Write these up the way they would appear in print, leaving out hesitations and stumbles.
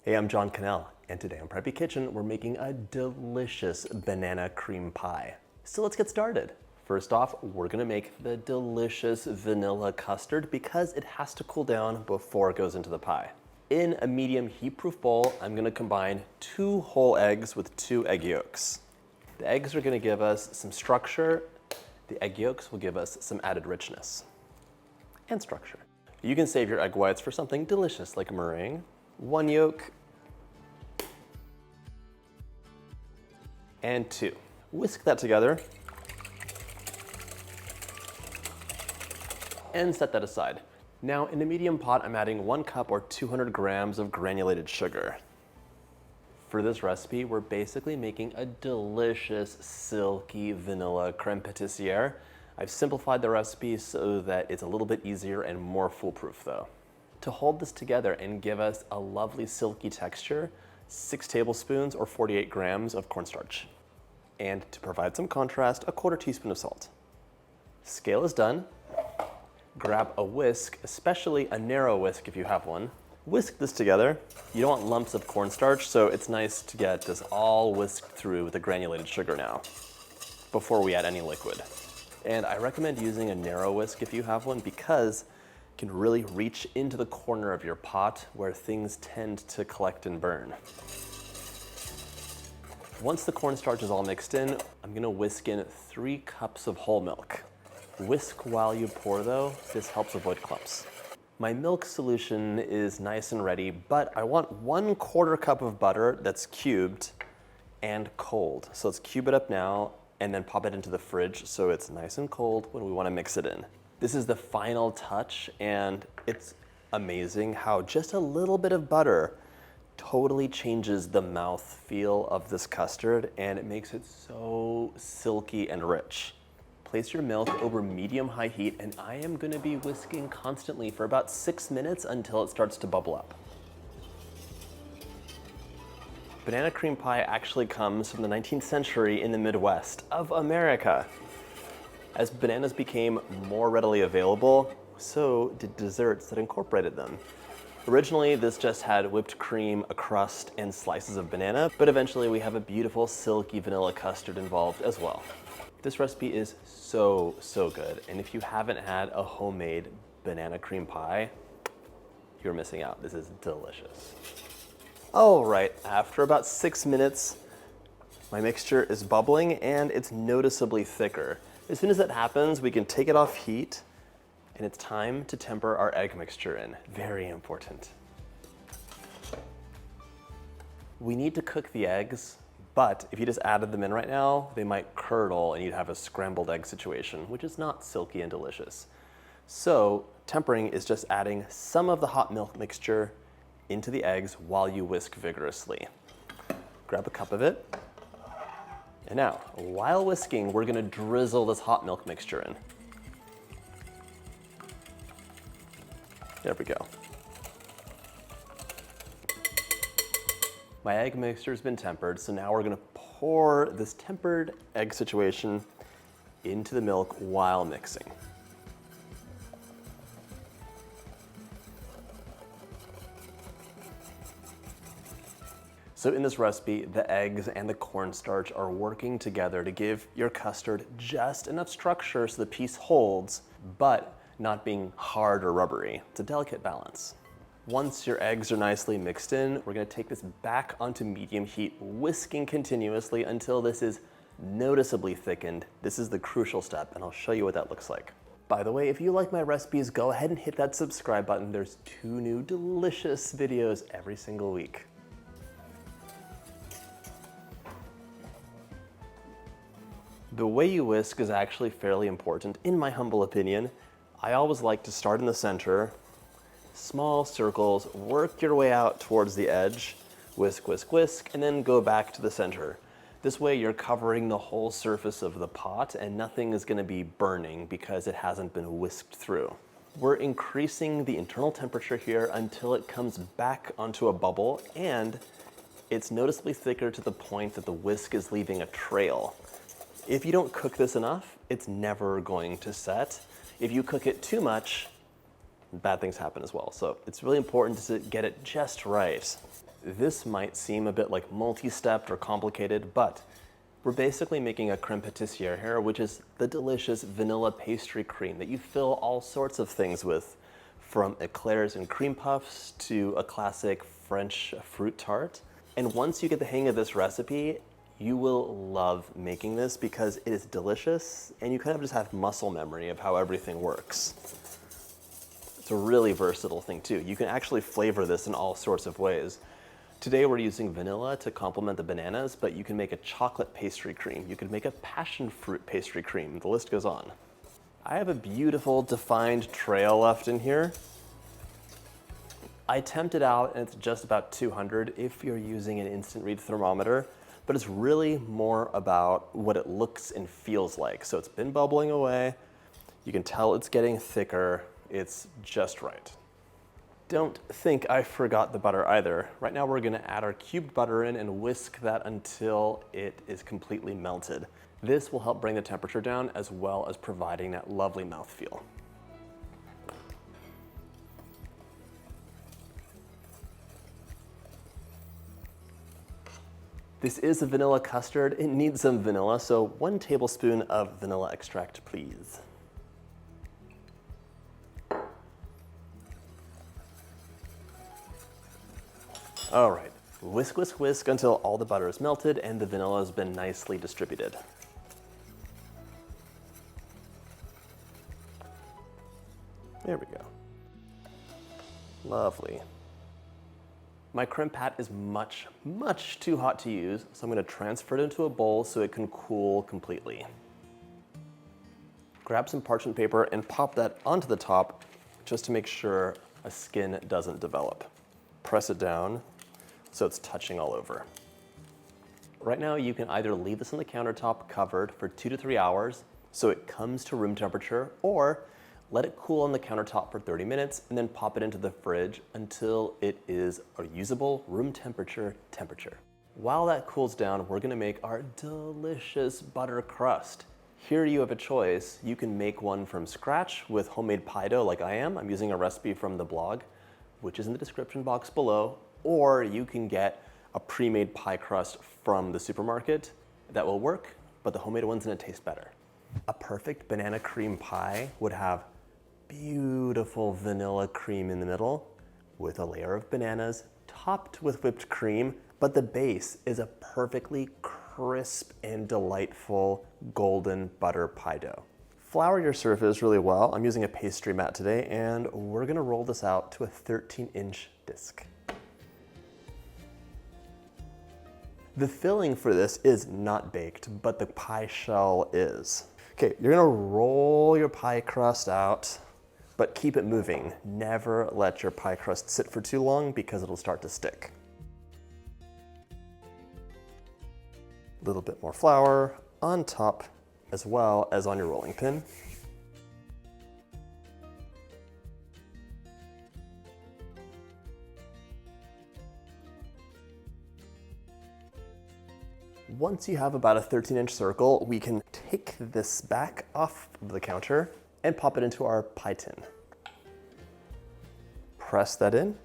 Hey, I'm John Cannell, and today on Preppy Kitchen, we're making a delicious banana cream pie. So let's get started. First off, we're gonna make the delicious vanilla custard because it has to cool down before it goes into the pie. In a medium heat-proof bowl, I'm gonna combine 2 whole eggs with 2 egg yolks. The eggs are gonna give us some structure. The egg yolks will give us some added richness and structure. You can save your egg whites for something delicious like a meringue. 1 yolk and 2. Whisk that together and set that aside. Now in a medium pot, I'm adding 1 cup or 200 grams of granulated sugar. For this recipe, we're basically making a delicious silky vanilla creme patissiere. I've simplified the recipe so that it's a little bit easier and more foolproof though. To hold this together and give us a lovely silky texture, 6 tablespoons or 48 grams of cornstarch. And to provide some contrast, a 1/4 teaspoon of salt. Scale is done. Grab a whisk, especially a narrow whisk if you have one. Whisk this together. You don't want lumps of cornstarch, so it's nice to get this all whisked through with the granulated sugar now, before we add any liquid. And I recommend using a narrow whisk if you have one because can really reach into the corner of your pot where things tend to collect and burn. Once the cornstarch is all mixed in, I'm gonna whisk in 3 cups of whole milk. Whisk while you pour though, this helps avoid clumps. My milk solution is nice and ready, but I want 1/4 cup of butter that's cubed and cold. So let's cube it up now and then pop it into the fridge so it's nice and cold when we wanna mix it in. This is the final touch, and it's amazing how just a little bit of butter totally changes the mouth feel of this custard, and it makes it so silky and rich. Place your milk over medium-high heat, and I am gonna be whisking constantly for about 6 minutes until it starts to bubble up. Banana cream pie actually comes from the 19th century in the Midwest of America. As bananas became more readily available, so did desserts that incorporated them. Originally, this just had whipped cream, a crust, and slices of banana, but eventually we have a beautiful silky vanilla custard involved as well. This recipe is so good, and if you haven't had a homemade banana cream pie, you're missing out. This is delicious. All right, after about 6 minutes, my mixture is bubbling and it's noticeably thicker. As soon as that happens, we can take it off heat, and it's time to temper our egg mixture in. Very important. We need to cook the eggs, but if you just added them in right now, they might curdle and you'd have a scrambled egg situation, which is not silky and delicious. So tempering is just adding some of the hot milk mixture into the eggs while you whisk vigorously. Grab a cup of it. And now, while whisking, we're gonna drizzle this hot milk mixture in. There we go. My egg mixture has been tempered, so now we're gonna pour this tempered egg situation into the milk while mixing. So in this recipe, the eggs and the cornstarch are working together to give your custard just enough structure so the piece holds, but not being hard or rubbery. It's a delicate balance. Once your eggs are nicely mixed in, we're gonna take this back onto medium heat, whisking continuously until this is noticeably thickened. This is the crucial step, and I'll show you what that looks like. By the way, if you like my recipes, go ahead and hit that subscribe button. There's 2 new delicious videos every single week. The way you whisk is actually fairly important, in my humble opinion. I always like to start in the center, small circles, work your way out towards the edge, whisk, whisk, whisk, and then go back to the center. This way you're covering the whole surface of the pot and nothing is gonna be burning because it hasn't been whisked through. We're increasing the internal temperature here until it comes back onto a bubble and it's noticeably thicker to the point that the whisk is leaving a trail. If you don't cook this enough, it's never going to set. If you cook it too much, bad things happen as well. So it's really important to get it just right. This might seem a bit like multi-stepped or complicated, but we're basically making a crème pâtissière here, which is the delicious vanilla pastry cream that you fill all sorts of things with, from eclairs and cream puffs to a classic French fruit tart. And once you get the hang of this recipe, you will love making this because it is delicious and you kind of just have muscle memory of how everything works. It's a really versatile thing too. You can actually flavor this in all sorts of ways. Today we're using vanilla to complement the bananas, but you can make a chocolate pastry cream. You could make a passion fruit pastry cream. The list goes on. I have a beautiful defined trail left in here. I temped it out and it's just about 200 if you're using an instant read thermometer, but it's really more about what it looks and feels like. So it's been bubbling away. You can tell it's getting thicker. It's just right. Don't think I forgot the butter either. Right now we're gonna add our cubed butter in and whisk that until it is completely melted. This will help bring the temperature down as well as providing that lovely mouthfeel. This is a vanilla custard. It needs some vanilla, so 1 tablespoon of vanilla extract, please. All right, whisk, whisk, whisk until all the butter is melted and the vanilla has been nicely distributed. There we go. Lovely. My crème pat is much, much too hot to use, so I'm gonna transfer it into a bowl so it can cool completely. Grab some parchment paper and pop that onto the top just to make sure a skin doesn't develop. Press it down so it's touching all over. Right now you can either leave this on the countertop covered for 2 to 3 hours so it comes to room temperature, or let it cool on the countertop for 30 minutes and then pop it into the fridge until it is a usable room temperature. While that cools down, we're gonna make our delicious butter crust. Here you have a choice. You can make one from scratch with homemade pie dough like I am. I'm using a recipe from the blog, which is in the description box below, or you can get a pre-made pie crust from the supermarket. That will work, but the homemade one's gonna taste better. A perfect banana cream pie would have beautiful vanilla cream in the middle with a layer of bananas topped with whipped cream, but the base is a perfectly crisp and delightful golden butter pie dough. Flour your surface really well. I'm using a pastry mat today, and we're gonna roll this out to a 13-inch disc. The filling for this is not baked, but the pie shell is. Okay, you're gonna roll your pie crust out, but keep it moving. Never let your pie crust sit for too long because it'll start to stick. A little bit more flour on top as well as on your rolling pin. Once you have about a 13-inch circle, we can take this back off the counter and pop it into our pie tin. Press that in.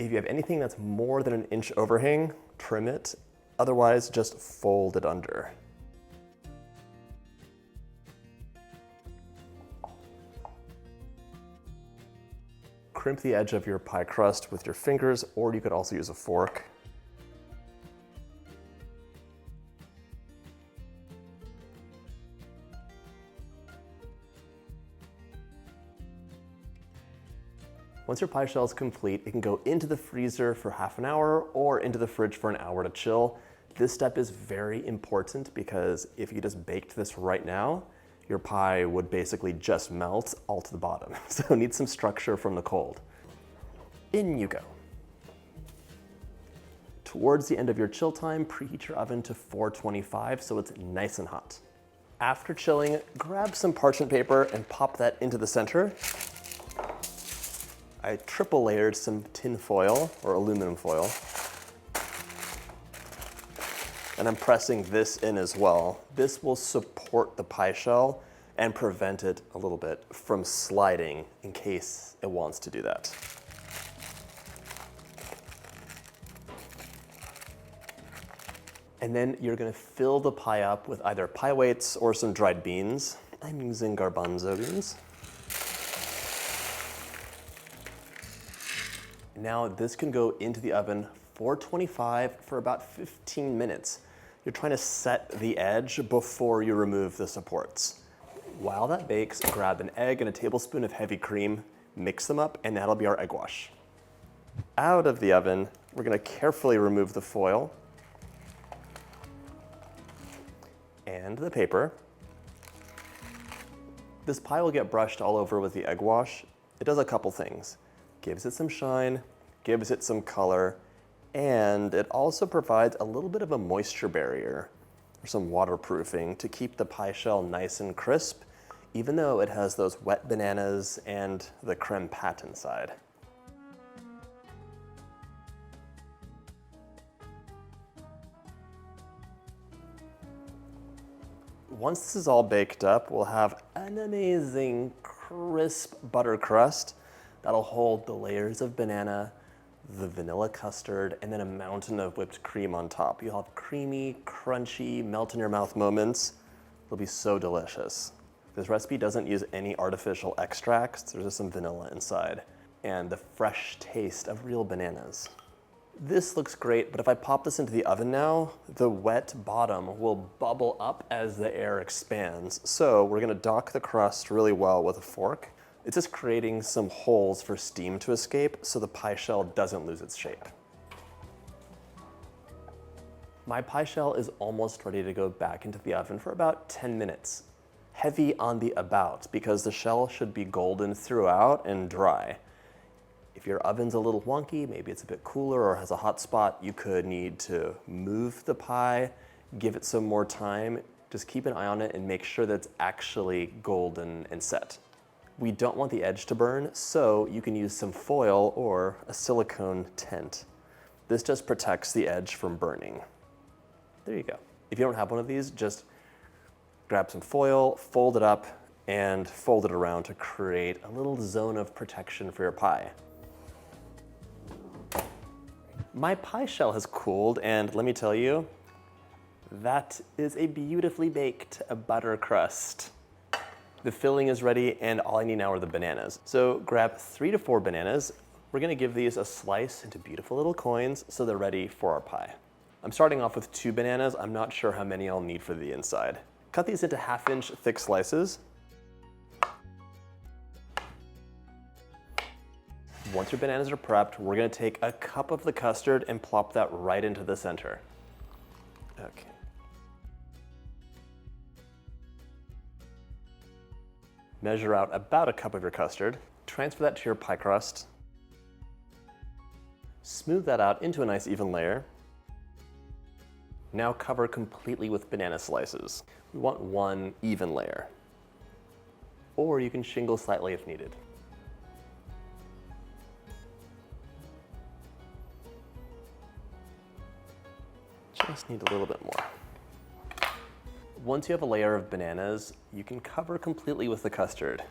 If you have anything that's more than an inch overhang, trim it. Otherwise, just fold it under. Crimp the edge of your pie crust with your fingers, or you could also use a fork. Once your pie shell is complete, it can go into the freezer for half an hour or into the fridge for an hour to chill. This step is very important because if you just baked this right now, your pie would basically just melt all to the bottom. So it needs some structure from the cold. In you go. Towards the end of your chill time, preheat your oven to 425 so it's nice and hot. After chilling, grab some parchment paper and pop that into the center. I triple layered some tin foil or aluminum foil. And I'm pressing this in as well. This will support the pie shell and prevent it a little bit from sliding in case it wants to do that. And then you're gonna fill the pie up with either pie weights or some dried beans. I'm using garbanzo beans. Now this can go into the oven 425 for about 15 minutes. You're trying to set the edge before you remove the supports. While that bakes, grab an egg and a tablespoon of heavy cream, mix them up, and that'll be our egg wash. Out of the oven, we're gonna carefully remove the foil and the paper. This pie will get brushed all over with the egg wash. It does a couple things. Gives it some shine, gives it some color, and it also provides a little bit of a moisture barrier or some waterproofing to keep the pie shell nice and crisp, even though it has those wet bananas and the creme pat inside. Once this is all baked up, we'll have an amazing crisp butter crust that'll hold the layers of banana, the vanilla custard, and then a mountain of whipped cream on top. You'll have creamy, crunchy, melt in your mouth moments. It'll be so delicious. This recipe doesn't use any artificial extracts. There's just some vanilla inside and the fresh taste of real bananas. This looks great, but if I pop this into the oven now, the wet bottom will bubble up as the air expands. So we're gonna dock the crust really well with a fork. It's just creating some holes for steam to escape so the pie shell doesn't lose its shape. My pie shell is almost ready to go back into the oven for about 10 minutes. Heavy on the about because the shell should be golden throughout and dry. If your oven's a little wonky, maybe it's a bit cooler or has a hot spot, you could need to move the pie, give it some more time. Just keep an eye on it and make sure that it's actually golden and set. We don't want the edge to burn, so you can use some foil or a silicone tent. This just protects the edge from burning. There you go. If you don't have one of these, just grab some foil, fold it up, and fold it around to create a little zone of protection for your pie. My pie shell has cooled, and let me tell you, that is a beautifully baked butter crust. The filling is ready, and all I need now are the bananas. So grab 3 to 4 bananas. We're gonna give these a slice into beautiful little coins so they're ready for our pie. I'm starting off with 2 bananas. I'm not sure how many I'll need for the inside. Cut these into 1/2-inch thick slices. Once your bananas are prepped, we're gonna take a cup of the custard and plop that right into the center. Okay. Measure out about a cup of your custard. Transfer that to your pie crust. Smooth that out into a nice even layer. Now cover completely with banana slices. We want one even layer. Or you can shingle slightly if needed. Just need a little bit more. Once you have a layer of bananas, you can cover completely with the custard.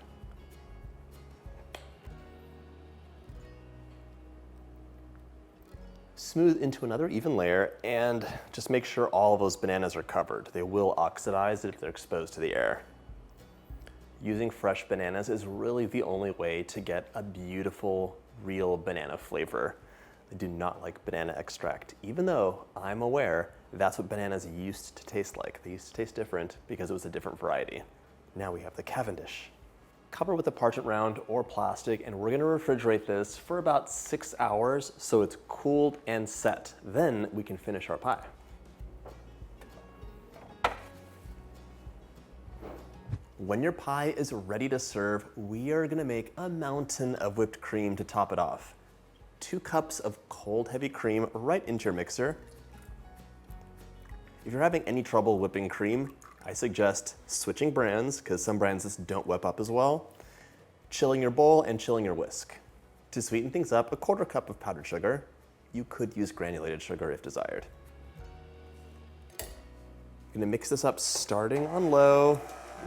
Smooth into another even layer and just make sure all of those bananas are covered. They will oxidize if they're exposed to the air. Using fresh bananas is really the only way to get a beautiful, real banana flavor. I do not like banana extract, even though I'm aware that's what bananas used to taste like. They used to taste different because it was a different variety. Now we have the Cavendish. Cover with a parchment round or plastic, and we're gonna refrigerate this for about 6 hours so it's cooled and set. Then we can finish our pie. When your pie is ready to serve, we are gonna make a mountain of whipped cream to top it off. 2 cups of cold, heavy cream right into your mixer. If you're having any trouble whipping cream, I suggest switching brands, because some brands just don't whip up as well. Chilling your bowl and chilling your whisk. To sweeten things up, a 1/4 cup of powdered sugar. You could use granulated sugar if desired. I'm gonna mix this up starting on low,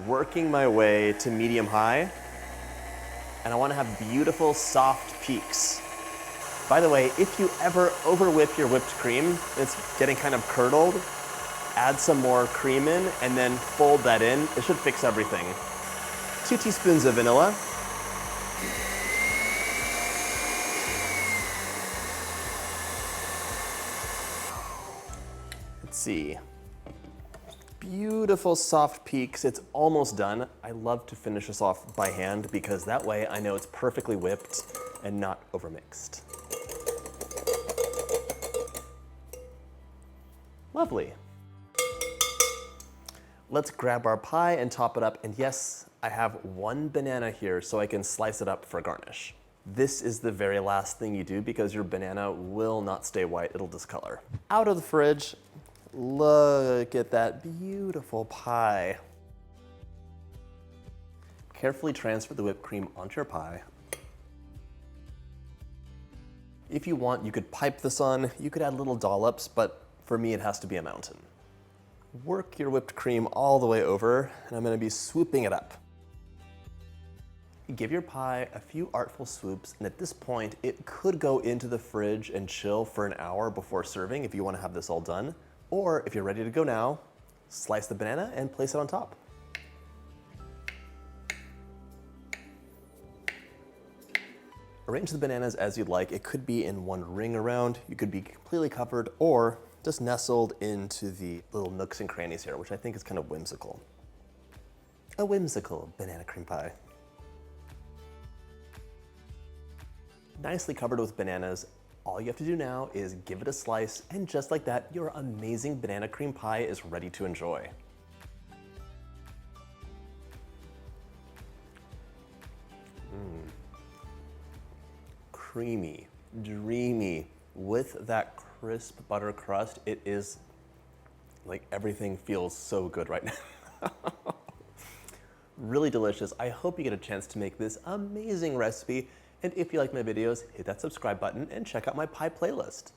working my way to medium high. And I wanna have beautiful, soft peaks. By the way, if you ever over whip your whipped cream, it's getting kind of curdled, Add some more cream in and then fold that in. It should fix everything. 2 teaspoons of vanilla. Let's see. Beautiful soft peaks. It's almost done. I love to finish this off by hand because that way I know it's perfectly whipped and not overmixed. Lovely. Let's grab our pie and top it up. And yes, I have 1 banana here so I can slice it up for garnish. This is the very last thing you do because your banana will not stay white, it'll discolor. Out of the fridge, look at that beautiful pie. Carefully transfer the whipped cream onto your pie. If you want, you could pipe this on, you could add little dollops, but for me, it has to be a mountain. Work your whipped cream all the way over, and I'm gonna be swooping it up. Give your pie a few artful swoops, and at this point, it could go into the fridge and chill for an hour before serving if you wanna have this all done. Or if you're ready to go now, slice the banana and place it on top. Arrange the bananas as you'd like. It could be in one ring around, you could be completely covered, or just nestled into the little nooks and crannies here, which I think is kind of whimsical. A whimsical banana cream pie. Nicely covered with bananas. All you have to do now is give it a slice, and just like that, your amazing banana cream pie is ready to enjoy. Creamy, dreamy, with that crisp butter crust. It is like everything feels so good right now. Really delicious. I hope you get a chance to make this amazing recipe. And if you like my videos, hit that subscribe button and check out my pie playlist.